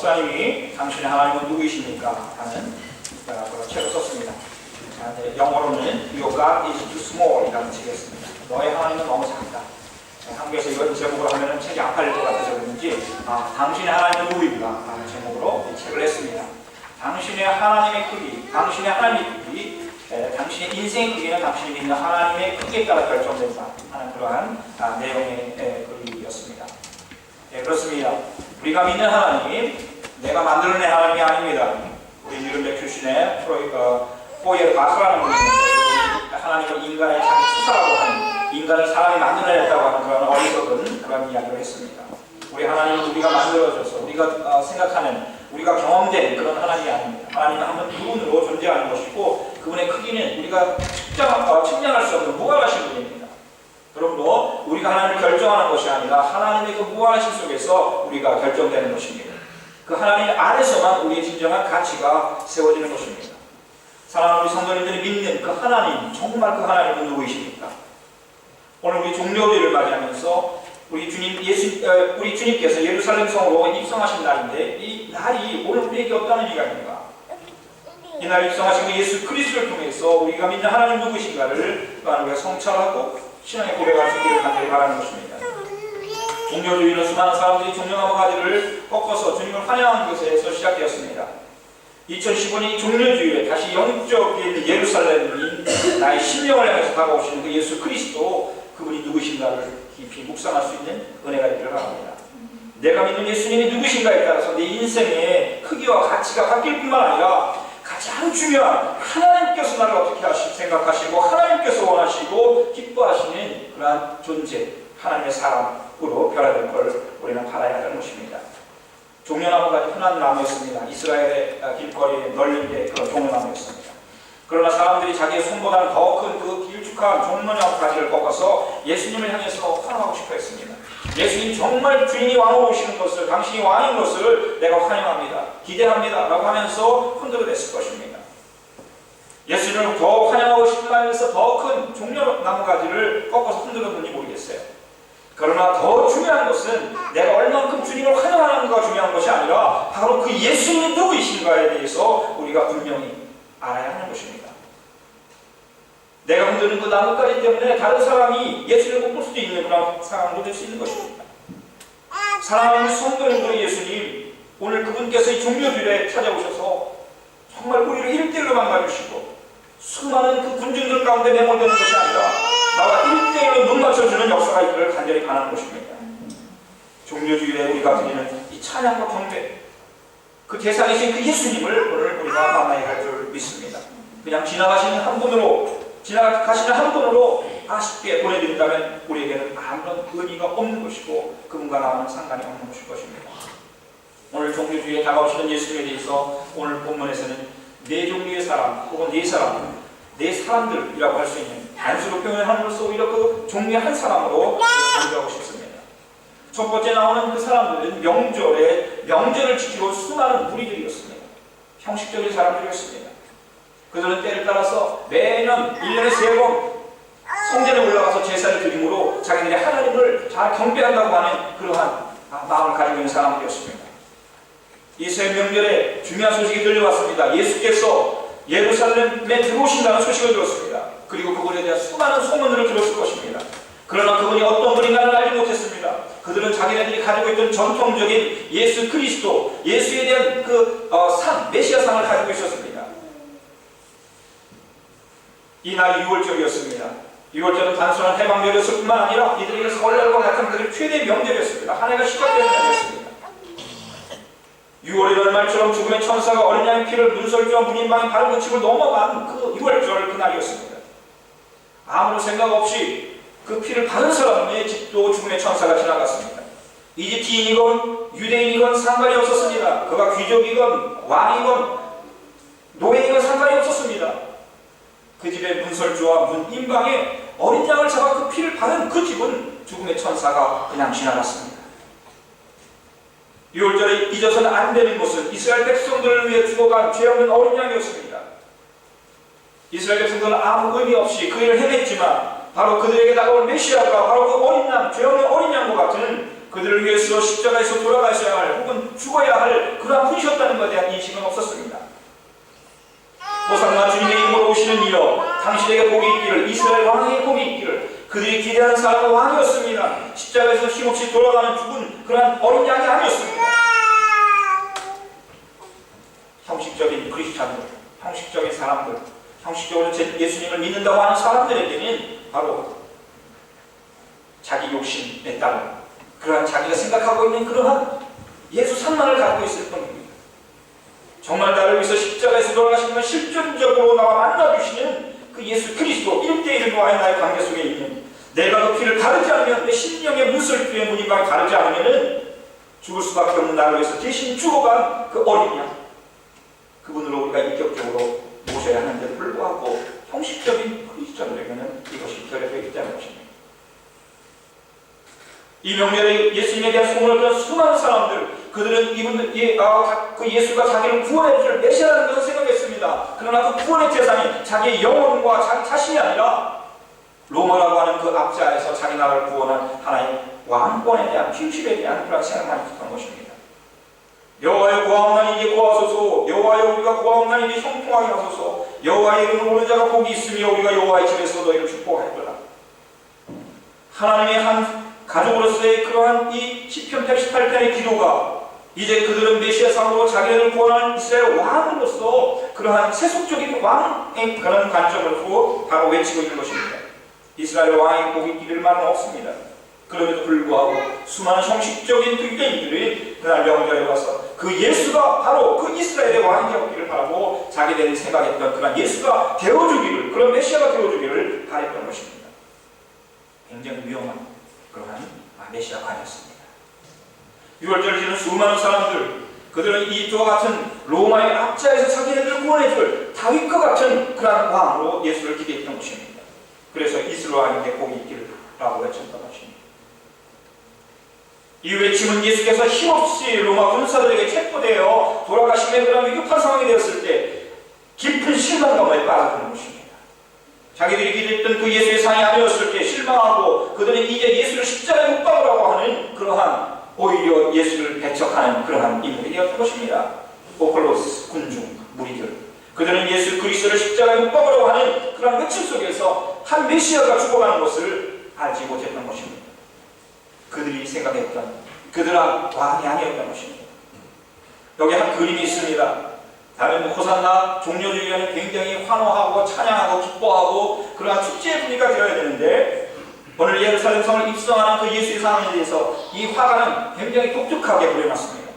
목사님이 당신의 하나님은 누구이십니까? 하는 그런 책을 썼습니다. 영어로는 Your God is too small 이라는 책이었습니다. 너의 하나님은 너무 작다. 한국에서 이런 제목으로 하면 책이 안 팔릴 것 같아서 그런지 당신의 하나님은 누구입니까? 라는 제목으로 이 책을 냈습니다. 당신의 하나님의 크기, 당신의 하나님의 크기, 당신의 인생의 크기는 당신이 믿는 하나님의 크기에 따라 결정된다 하는 그러한 내용의 글이었습니다. 그렇습니다. 우리가 믿는 하나님, 내가 만들어낸 하나님이 아닙니다. 우리 뉴른베르크 출신의 포이에르 바스라는 분이 있는데 하나님은 인간의 자기 수사라고 하는, 인간을 사람이 만들어냈다고 하는 그런 어리석은 그런 이야기를 했습니다. 우리 하나님은 우리가 만들어져서 우리가 생각하는, 우리가 경험된 그런 하나님이 아닙니다. 하나님은 한 번 그분으로 존재하는 것이고 그분의 크기는 우리가 측량할 수 없는 무한하신 분입니다. 그러므로 우리가 하나님을 결정하는 것이 아니라 하나님의 그 무한하신 속에서 우리가 결정되는 것입니다. 그 하나님 안에서만 우리의 진정한 가치가 세워지는 것입니다. 사랑하는 우리 성도님들이 믿는 그 하나님, 정말 그 하나님은 누구이십니까? 오늘 우리 종료일을 맞이하면서 우리 주님께서 예루살렘 성으로 입성하신 날인데 이 날이 오늘 우리에게 어떤 의미가 있는가? 이 날 입성하신 그 예수 그리스도를 통해서 우리가 믿는 하나님 누구신가를 우리가 성찰하고 신앙의 고백할 수 있기를 간절히 바라는 것입니다. 종료주의는 수많은 사람들이 종려나무 가지를 꺾어서 주님을 환영하는 것에서 시작되었습니다. 2015년 종료주일에 다시 영적인 예루살렘인 나의 심령을 향해서 다가오시는 그 예수 그리스도, 그분이 누구신가를 깊이 묵상할 수 있는 은혜가 있기를 바랍니다. 내가 믿는 예수님이 누구신가에 따라서 내 인생의 크기와 가치가 바뀔 뿐만 아니라 가장 중요한 하나님께서 나를 어떻게 생각하시고 하나님께서 원하시고 기뻐하시는 그러한 존재, 하나님의 사람으로 변화될 걸 우리는 바라야 하는 것입니다. 종려나무가 흔한 나무였습니다. 이스라엘의 길거리에 널린 그런 종려나무였습니다. 그러나 사람들이 자기의 손보다는 더 큰 그 길쭉한 종려나무 가지를 꺾어서 예수님을 향해서 환영하고 싶어 했습니다. 예수님 정말 주인이 왕으로 오시는 것을, 당신이 왕인 것을 내가 환영합니다, 기대합니다 라고 하면서 흔들어댔을 것입니다. 예수님을 더 환영하고 싶은 마음에서 더 큰 종려나무 가지를 꺾어서 흔들었는지 모르겠어요. 그러나 더 중요한 것은 내가 얼만큼 주님을 환영하는가가 중요한 것이 아니라 바로 그 예수님이 누구이신가에 대해서 우리가 분명히 알아야 하는 것입니다. 내가 흔드는 그 나뭇가지 때문에 다른 사람이 예수님을 못 볼 수도 있는 그런 상황도 될 수 있는 것입니다. 사랑하는 성도님들의 예수님, 오늘 그분께서 이 종료주일에 찾아오셔서 정말 우리를 1대1로 만나주시고 수많은 그 군중들 가운데 매몰되는 것이 아니라 나와 1대1로 눈 맞춰주는 역사가 있기를 간절히 바라는 것입니다. 종료주일에 우리가 드리는 이 찬양과 경배, 그 대상이신 그 예수님을 오늘 우리가 만나야 할 줄 믿습니다. 그냥 지나가시는 한 분으로 아쉽게 보내드린다면 우리에게는 아무런 의미가 없는 것이고 그분과 나와는 상관이 없는 것일 것입니다. 오늘 종료주일에 다가오시는 예수님에 대해서 오늘 본문에서는 네 종류의 사람 혹은 네 사람, 네 사람들이라고 할 수 있는 단수로 표현함으로써 오히려 그 종류의 한 사람으로 강조하고 싶습니다. 첫 번째 나오는 그 사람들은 명절을 지키고 수많은 무리들이었습니다. 형식적인 사람들이었습니다. 그들은 때를 따라서 매년 1년에 3번 성전에 올라가서 제사를 드림으로 자기들의 하나님을 잘 경배한다고 하는 그러한 마음을 가지고 있는 사람들이었습니다. 이 새 명절에 중요한 소식이 들려왔습니다. 예수께서 예루살렘에 들어오신다는 소식을 들었습니다. 그리고 그분에 대한 수많은 소문들을 들었을 것입니다. 그러나 그분이 어떤 분인가를 알지 못했습니다. 그들은 자기네들이 가지고 있던 전통적인 예수 그리스도, 예수에 대한 그 메시아상을 가지고 있었습니다. 이날이 6월절이었습니다. 6월절은 단순한 해방절이었을 뿐만 아니라 이들에게 설날과 같은 그들의 최대 명절이었습니다. 한 해가 시작되는 날이었습니다. 6월이라는 말처럼 죽음의 천사가 어린 양의 피를 문설주와 문인방의 바른 그 집을 넘어간 그 6월절 그날이었습니다. 아무런 생각 없이 그 피를 바른 사람의 집도 죽음의 천사가 지나갔습니다. 이집트인이건 유대인이건 상관이 없었습니다. 그가 귀족이건 왕이건 노예이건 상관이 없었습니다. 그 집의 문설주와 문인방에 어린 양을 잡아 그 피를 바른 그 집은 죽음의 천사가 그냥 지나갔습니다. 6월절에 잊어서는 안 되는 것은 이스라엘 백성들을 위해 죽어간 죄 없는 어린 양이었습니다. 이스라엘 백성들은 아무 의미 없이 그 일을 해냈지만 바로 그들에게 다가올 메시아가 바로 그 어린 양, 죄 없는 어린 양과 같은 그들을 위해서 십자가에서 돌아가셔야 할 혹은 죽어야 할 그러한 분이셨다는 것에 대한 인식은 없었습니다. 호산나 주님의 이름으로 오시는 이여 당신에게 복이 있기를, 이스라엘 왕에게 복이 있기를. 그들이 기대하는 사람은 왕이었습니다. 십자가에서 힘없이 돌아가는 죽은 그러한 어린 양이 아니었습니다. 형식적인 크리스찬들, 형식적인 사람들, 형식적으로 예수님을 믿는다고 하는 사람들에게는 바로 자기 욕심에 따른 그러한 자기가 생각하고 있는 그러한 예수 산만을 가지고 있을 뿐입니다. 정말 나를 위해서 십자가에서 돌아가신 건 실존적으로 나와 만나주시는 그 예수 그리스도 1대1과의 나의 관계 속에 있는, 내가 그 피를 가르지 않으면, 내 심령의 문설주의 무늬만 가르지 않으면 죽을 수밖에 없는 나를 위해서 대신 죽어간 그 어린 양, 그분으로 우리가 인격적으로 모셔야 하는데 불구하고 형식적인 크리스천들에게는 이것이 결여되어 있다는 것입니다. 이 명절에 예수님에 대한 소문을 듣는 수많은 사람들, 그들은 그 예수가 자기를 구원해 줄 메시아라는 것을 생각했습니다. 그러나 그 구원의 대상이 자기의 영혼과 자기 자신이 아니라 로마라고 하는 그 압자에서 자기 나라를 구원한 하나의 왕권에 대한 킹십에 대한 그런 생각만 있었던 것입니다. 여호와여 구하옵나니 이제 구하소서. 여호와여 우리가 구하옵나니 이제 형통하게 하소서. 여호와의 이름을 오는 자가 복이 있으며 우리가 여호와의 집에서 너희를 축복하였도다. 하나님의 한 가족으로서의 그러한 이 시편 118편의 기도가 이제 그들은 메시아상으로 자기들을 구원한 이스라엘 왕으로서 그러한 세속적인 왕의 그런 관점을 두고 바로 외치고 있는 것입니다. 이스라엘 왕의 복이 있기를 말은 없습니다. 그럼에도 불구하고 수많은 형식적인 유대인들이 그날 명절에 와서 그 예수가 바로 그 이스라엘의 왕이 되었기를 바라고 자기들이 생각했던 그런 예수가 되어주기를, 그런 메시아가 되어주기를 바랬던 것입니다. 굉장히 위험한 그러한 메시아관이었습니다. 6월절을 지는 수많은 사람들, 그들은 이와 같은 로마의 압자에서 자기네들을 구원해줄 다윗과 같은 그러한 왕으로 예수를 기대했던 것입니다. 그래서 이스라엘 왕에게 복이 있기를 라고 외쳤던 것입니다. 이 외침은 예수께서 힘없이 로마 군사들에게 체포되어 돌아가심의 그런 위급한 상황이 되었을 때 깊은 실망감에 빠져드는 것입니다. 자기들이 기대했던 그 예수의 상이 아니었을 때 실망하고 그들은 이제 예수를 십자가에 못 박으라고 하는 그러한, 오히려 예수를 배척하는 그러한 인물이 되었던 것입니다. 오클로스 군중 무리들, 그들은 예수 그리스도를 십자가에 못 박으라고 하는 그러한 외침 속에서 한 메시아가 죽어가는 것을 알지 못했던 것입니다. 그들이 생각했던 그들은 왕이 아니었던 것입니다. 여기 한 그림이 있습니다. 다른 호산나 종료주의에는 굉장히 환호하고 찬양하고 기뻐하고 그러한 축제의 분위기가 되어야 되는데, 오늘 예루살렘 성을 입성하는 그 예수의 상황에 대해서 이 화가는 굉장히 독특하게 그려놨습니다.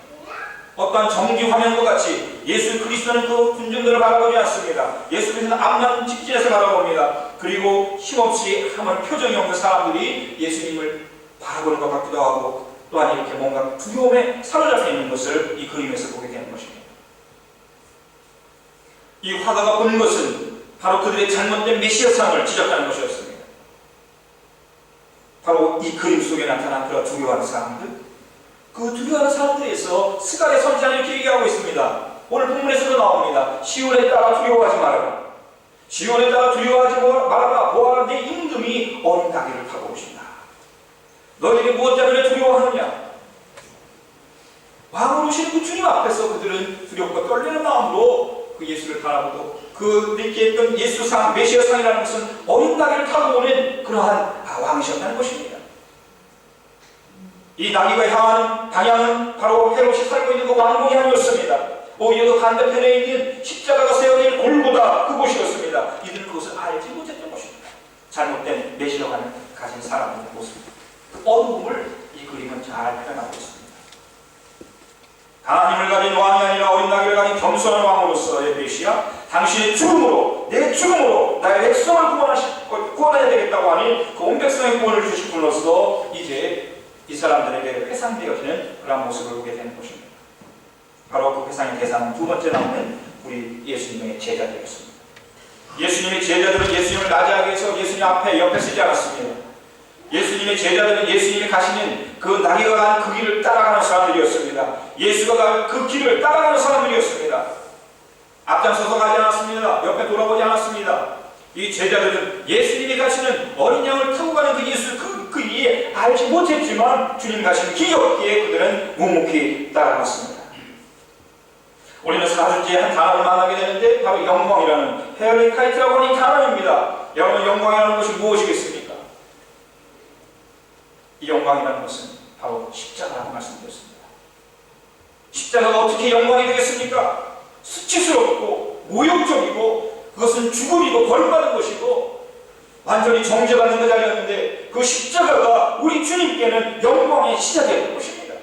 어떤 전기 화면과 같이 예수 그리스도는 그 군중들을 바라보지 않습니다. 예수 그리스도는 앞만 직진해서 바라봅니다. 그리고 힘없이 아무런 표정이 없는 사람들이 예수님을 바라보는 것 같기도 하고, 또한 이렇게 뭔가 두려움에 사로잡혀 있는 것을 이 그림에서 보게 되는 것입니다. 이 화가가 본 것은 바로 그들의 잘못된 메시아상을 지적하는 것이었습니다. 바로 이 그림 속에 나타난 그런 두려워하는 사람들, 그 두려워하는 사람들에서 스갈의 선지자는 이렇게 얘기하고 있습니다. 오늘 본문에서도 나옵니다. 시온에 따라 두려워하지 말아라. 시온에 따라 두려워하지 말아라. 보아라, 내 임금이 어린 나귀를 타고 오신다. 너희들이 무엇 때문에 두려워하느냐? 왕으로 오시는 그 주님 앞에서 그들은 두렵고 떨리는 마음으로 그 예수를 바라보고, 그들이 했던 예수상, 메시아상이라는 것은 어린 나귀를 타고 오는 그러한 왕이셨다는 것입니다. 이 나귀가 향하는 방향은 바로 헤롯이 살고 있는 그 왕궁이 아니었습니다. 오히려 그 반대편에 있는 십자가가 세워진 골고다 그곳이었습니다. 이들은 그것을 알지 못했던 것입니다. 잘못된 메시아관을 가진 사람의 모습, 그 어두움을 이 그림은 잘 표현하고 있습니다. 강한 힘을 가진 왕이 아니라 어린 나귀를 가진 겸손한 왕으로서의 메시아, 당신의 죽음으로, 내 죽음으로 나의 백성을 구원해야 되겠다고 하니 그 온 백성의 구원을 주실 분으로서 이제 이 사람들에게 회상되어지는 그런 모습을 보게 되는 것입니다. 바로 그 회상의 대상은 두 번째 나오는 우리 예수님의 제자들이었습니다. 예수님의 제자들은 예수님을 낮이하기 위해서 예수님 옆에 서지 않았습니다. 예수님의 제자들은 예수님이 가시는 그 나귀가 가는 그 길을 따라가는 사람들이었습니다. 예수가 가는 그 길을 따라가는 사람들이었습니다. 앞장서서 가지 않았습니다. 옆에 돌아보지 않았습니다. 이 제자들은 예수님이 가시는 어린 양을 타고 가는 그 예수 그 길이 알지 못했지만 주님 가시는 길이었기에 그들은 묵묵히 따라갔습니다. 우리는 4주째 한 단어를 만나게 되는데 바로 영광이라는 헤어리카이트라고 하는 단어입니다. 여러분, 영광이라는 것이 무엇이겠습니까? 이 영광이라는 것은 바로 십자가라고 말씀드렸습니다. 십자가가 어떻게 영광이 되겠습니까? 수치스럽고 모욕적이고 그것은 죽음이고 벌받은 것이고 완전히 정죄받는 그 자리였는데 그 십자가가 우리 주님께는 영광의 시작이었던 것입니다.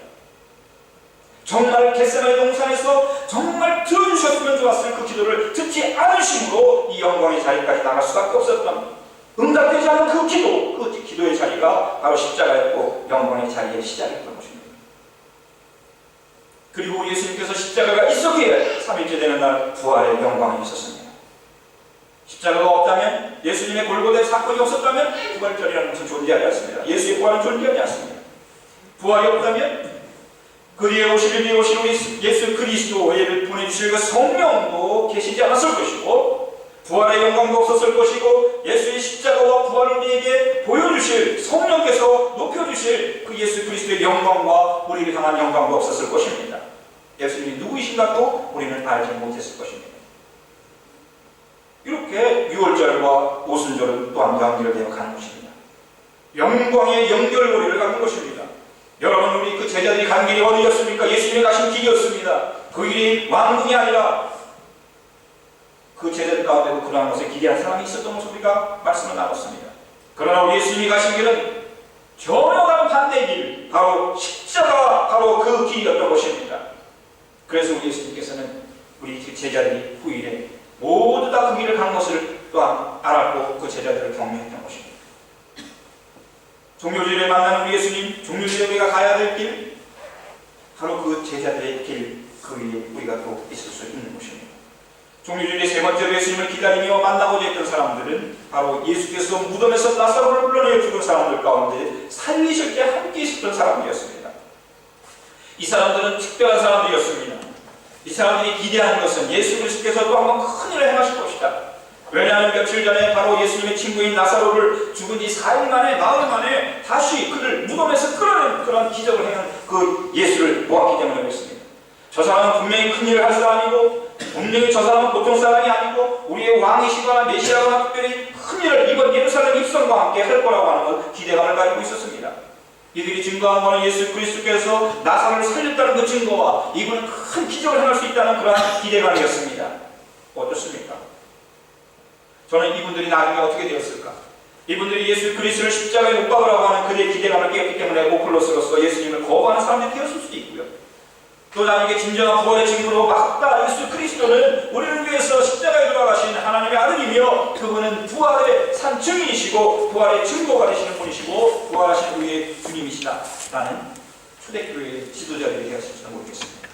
정말 겟세마네 동산에서 정말 들어주셨으면 좋았을 그 기도를 듣지 않으심으로 이 영광의 자리까지 나갈 수밖에 없었던, 응답되지 않은 그 기도의 자리가 바로 십자가였고 영광의 자리의 시작이었던 것입니다. 그리고 예수님께서 십자가가 있었기에 3일째 되는 날 부활의 영광이 있었습니다. 십자가가 없다면, 예수님의 골고다의 사건이 없었다면 부활절이라는 것은 존재하지 않습니다. 예수의 부활은 존재하지 않습니다. 부활이 없다면 그 뒤에 오실 우리 예수 그리스도를 보내주실 그 성령도 계시지 않았을 것이고, 부활의 영광도 없었을 것이고, 예수의 십자가와 부활을 우리에게 보여주실 성령께서 높여주실 그 예수 그리스도의 영광과 우리를 향한 영광도 없었을 것입니다. 예수님이 누구이신가 또 우리는 알지 못했을 것입니다. 이렇게 유월절과 오순절은 또한 연결되어 가는 것입니다. 영광의 연결고리를 갖는 것입니다. 여러분, 우리 그 제자들이 간 길이 어디였습니까? 예수님이 가신 길이었습니다. 그 길이 왕궁이 아니라 그 제자들 가운데도 그러한 것에 기대한 사람이 있었던 것을 우리가 말씀을 나눴습니다. 그러나 우리 예수님이 가신 길은 전혀 다른 반대의 길, 바로 십자가, 바로 그 길이었던 것입니다. 그래서 우리 예수님께서는 우리 제자들이 후일에 모두 다 그 길을 간 것을 또한 알았고 그 제자들을 격려했던 것입니다. 종료주일에 만나는 우리 예수님, 종료주일에 우리가 가야 될 길, 바로 그 제자들의 길, 그 위에 우리가 또 있을 수 있는 것입니다. 종료주일의 세 번째로 예수님을 기다리며 만나고자 했던 사람들은 바로 예수께서 무덤에서 나사로를 불러내어 죽은 사람들 가운데 살리실 때 함께 있었던 사람들이었습니다. 이 사람들은 특별한 사람들이었습니다. 이 사람들이 기대하는 것은 예수 그리스도께서 또 한번 큰 일을 행하실 것이다. 왜냐하면 며칠 전에 바로 예수님의 친구인 나사로를 죽은 지 4일 만에, 나흘 만에 다시 그를 무덤에서 끌어낸 그런 기적을 행한 그 예수를 보았기 때문에 그렇습니다. 저 사람은 분명히 큰 일을 할 사람이고, 분명히 저 사람은 보통 사람이 아니고 우리의 왕이시거나 메시아거나 특별히 큰 일을 이번 예루살렘 입성과 함께 할 거라고 하는 기대감을 가지고 있었습니다. 이들이 증거한 것은 예수 그리스도께서 나사로를 살렸다는 그 증거와 이분은 큰 기적을 행할 수 있다는 그러한 기대감이었습니다. 어떻습니까? 저는 이분들이 나중에 어떻게 되었을까? 이분들이 예수 그리스도를 십자가에 못 박으라고 하는 그들의 기대감을 깨웠기 때문에 오클로스로서 예수님을 거부하는 사람들이 되었을 수도 있고요. 또 나중에 진정한 부활의 증거로 맞다, 예수 그리스도는 우리를 위해서 십자가에 돌아가신 하나님의 아들이며 그분은 부활의 산 증인이시고 부활의 증거가 되시는 분이시고 부활하신 우리의 주님이시다 라는 초대교회의 지도자들이 되었을지도 모르겠습니다.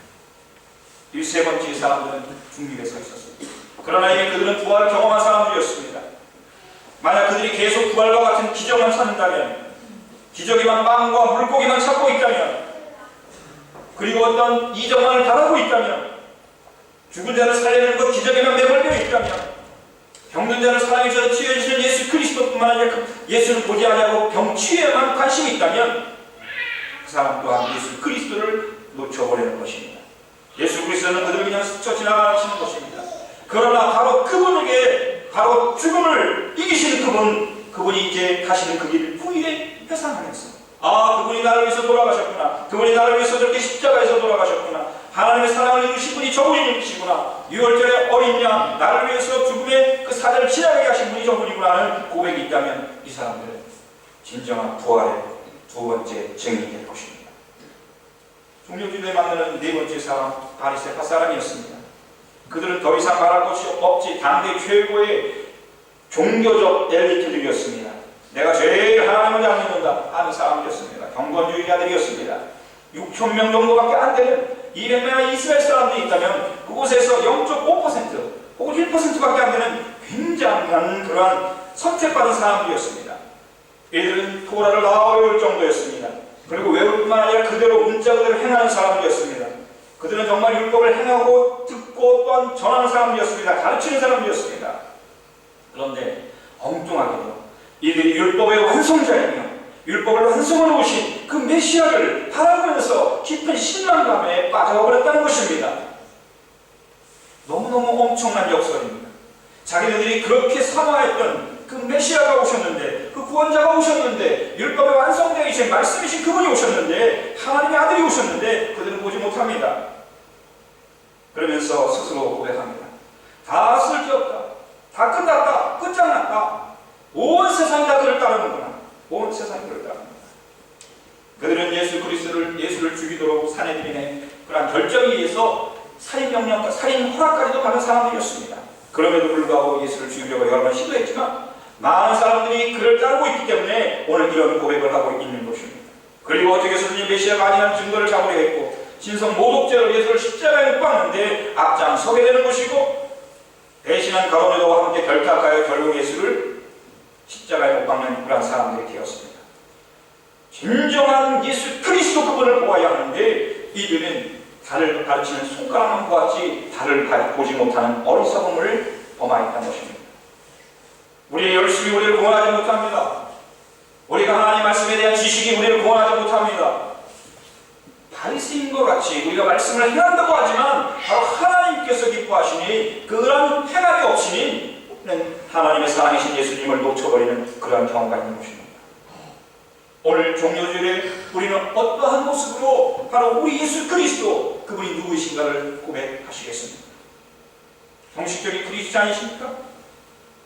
이 세 번째 사람들은 중립에 서 있었습니다. 그러나 이미 그들은 부활을 경험한 사람들이었습니다. 만약 그들이 계속 부활과 같은 기적만 찾는다면, 기적에만 빵과 물고기만 찾고 있다면, 그리고 어떤 이적만을 바라고 있다면, 죽은 자를 살려내는 것 기적에만 매몰되어 있다면, 병든 자를 사랑해서 치유해주시는 예수 그리스도뿐만 아니라 예수를 보지 아니하고 병치유에만 관심이 있다면 그 사람 또한 예수 그리스도를 놓쳐버리는 것입니다. 예수 그리스도는 그들을 그냥 스쳐 지나가시는 것입니다. 그러나 바로 그분에게, 바로 죽음을 이기시는 그분이 이제 가시는 그 길을 후일에 회상하면서, 아, 그분이 나를 위해서 돌아가셨구나, 그분이 나를 위해서 저렇게 십자가에서 돌아가셨구나, 하나님의 사랑을 이루신 분이 저분이시구나, 유월절에 어린 양 나를 위해서 죽음의 그 사자를 지나게 하신 분이 저분이구나 하는 고백이 있다면 이 사람들은 진정한 부활의 두 번째 증인이 될 것입니다. 종료주일에 만나는 네 번째 사람, 바리새파 사람이었습니다. 그들은 더 이상 말할 것이 없지, 당대 최고의 종교적 엘리트들이었습니다. 내가 제일 하나님을 잘 믿는다 하는 사람들이었습니다. 경건주의자들이었습니다. 6,000명 정도밖에 안 되는 200명의 이스라엘 사람들이 있다면 그곳에서 0.5% 혹은 1%밖에 안 되는 굉장한 그러한 선택받은 사람들이었습니다. 이들은 토라를 다 외울 정도였습니다. 그리고 외울 뿐만 아니라 그대로 문자 그대로 행하는 사람들이었습니다. 그들은 정말 율법을 행하고 듣고 또한 전하는 사람들이었습니다. 가르치는 사람들이었습니다. 그런데 엉뚱하게도 이들이 율법의 완성자이며 율법을 완성해 놓으신 그 메시아를 바라보면서 깊은 신망감에 빠져버렸다는 것입니다. 너무너무 엄청난 역설입니다. 자기들이 그렇게 사모했던 그 메시아가 오셨는데, 그 구원자가 오셨는데, 율법의 완성되이신 말씀이신 그분이 오셨는데, 하나님의 아들이 오셨는데 그들은 보지 못합니다. 그러면서 스스로 고백합니다. 다 쓸데없다. 다 끝났다. 끝장났다. 온 세상이 다 그를 따르는구나. 온 세상이 그를 따르는구나. 그들은 예수를 죽이도록 산에 들이네 그러한 결정에 의해서 살인명령과 살인 허락까지도 받은 사람들이었습니다. 그럼에도 불구하고 예수를 죽이려고 여러 번 시도했지만 많은 사람들이 그를 따르고 있기 때문에 오늘 이런 고백을 하고 있는 것입니다. 그리고 어떻게 해서든지 메시아가 아니라는 증거를 잡으려 했고 진성 모독죄로 예수를 십자가에 못 박는데 앞장서게 되는 것이고 대신한 가로네도와 함께 결탁하여 결국 예수를 십자가에 못 박는 그러한 사람들이 되었습니다. 진정한 예수 그리스도 그분을 보아야 하는데 이들은 달을 가르치는 손가락만 보았지 달을 보지 못하는 어리석음을 범하였다는 것입니다. 우리의 열심이 우리를 구원하지 못합니다. 우리가 하나님 말씀에 대한 지식이 우리를 구원하지 못합니다. 바리새인과 같이 우리가 말씀을 행한다고 하지만 바로 하나님께서 기뻐하시니 그런 행함이 없이는 하나님의 사랑이신 예수님을 놓쳐버리는 그러한 경우가 있는 것입니다. 오늘 종료주일에 우리는 어떠한 모습으로 바로 우리 예수 그리스도 그분이 누구이신가를 고백하시겠습니까? 형식적인 크리스찬이십니까?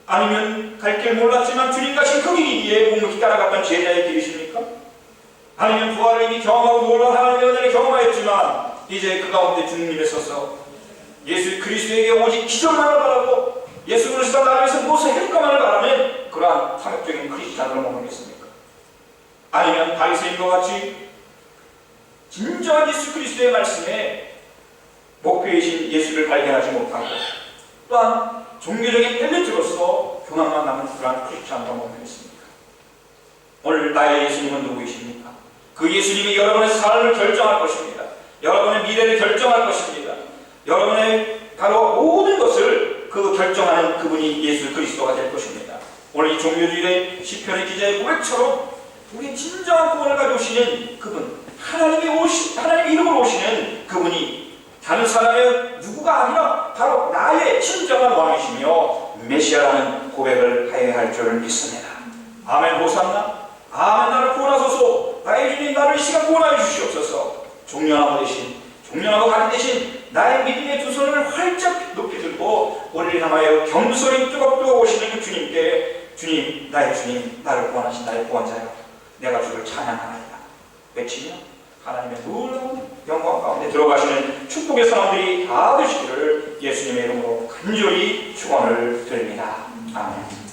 아니면 갈 길 몰랐지만 주님 가신 그 길이기에 묵묵히 따라갔던 제자의 길이십니까? 아니면 부활을 이미 경험하고 놀라운 하나님의 은혜를 경험하였지만 이제 그 가운데 주님에 서서 예수 그리스도에게 오직 기적만을 바라고 예수 그리스도가 나를 위해서 무엇을 할까만을 바라는 그러한 상업적인 크리스찬으로 머물겠습니까? 아니면 바리새인과 같이 진정한 예수 그리스도의 말씀에 목표이신 예수를 발견하지 못하고 또한 종교적인 엘리트로서 교만만 남은 그러한 크리스찬으로 머물겠습니까? 오늘 나의 예수님은 누구이십니까? 그 예수님이 여러분의 삶을 결정할 것입니다. 여러분의 미래를 결정할 것입니다. 여러분의 바로 모든 것을 그 결정하는 그분이 예수 그리스도가 될 것입니다. 오늘 이 종교주일의 시편의 기자의 고백처럼 우리의 진정한 구원을 가져오시는 그분, 하나님의 이름으로 오시는 그분이 다른 사람의 누구가 아니라 바로 나의 진정한 왕이시며 메시아라는 고백을 해야 할 줄을 믿습니다. 아멘. 호산나. 아멘. 나를 구원하소서. 나의 주님 나를 이 시간 구원하여 주시옵소서. 종려나무 대신 종려나무 가지 대신 나의 믿음의 두 손을 활짝 높이 들고 우리를 향하여 겸손히 뜨겁게 오시는 그 주님께 주님 나의 주님 나를 구원하신 나의 구원자여 내가 주를 찬양하나이다 외치며 하나님의 놀라운 영광 가운데 들어가시는 축복의 사람들이 다 되시기를 예수님의 이름으로 간절히 축원을 드립니다. 아멘.